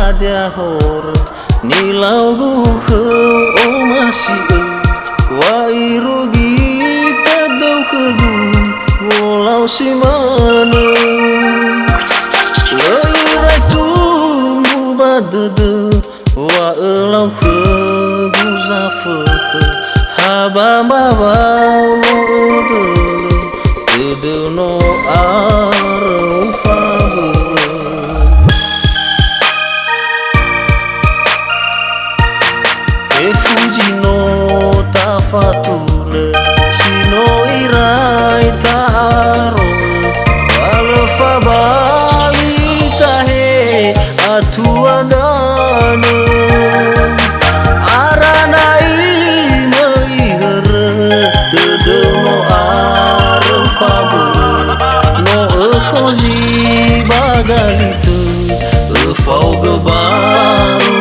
HADIA HORO ni lagu o masih wai rugi tadau kegun walau si mana leirai tunggu badede wa elau keguzafe haba mabau de no arfabe Fuji no tafatule sino irai taro wala fabali tahe atu adana aranai meiher tede no arfabe no ekoji bagalitu fau gebaru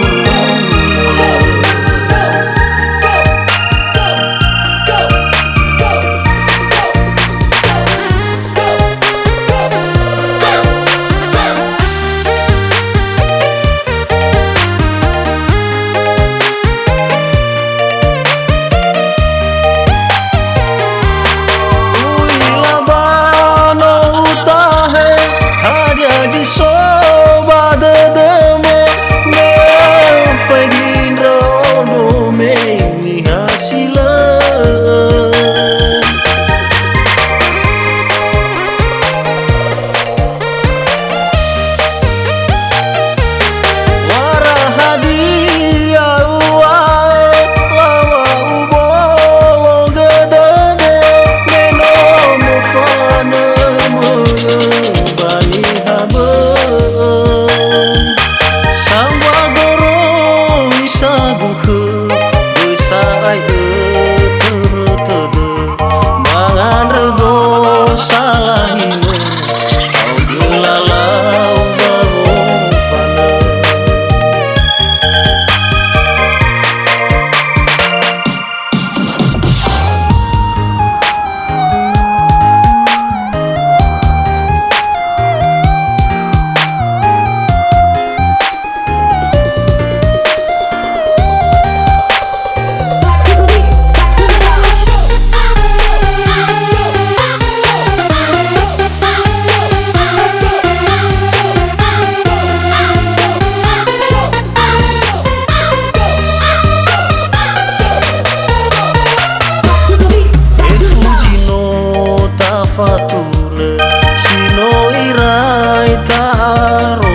Fatule sino irai taro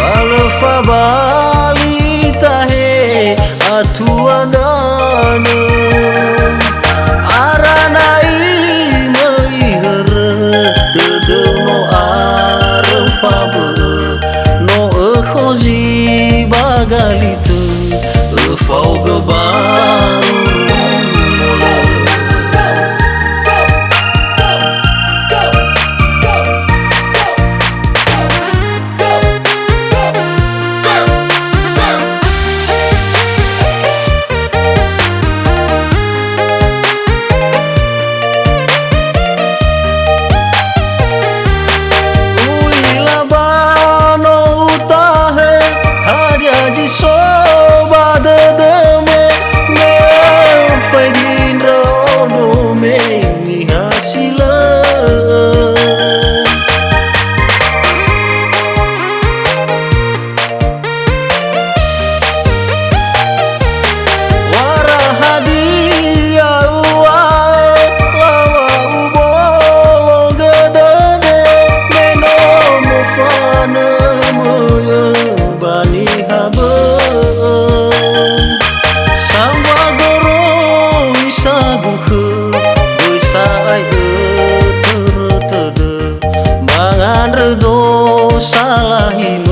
wala fabali tahe atu adana aranai meiher tede no arfabe no ekoji bagalitu fau gebaru salah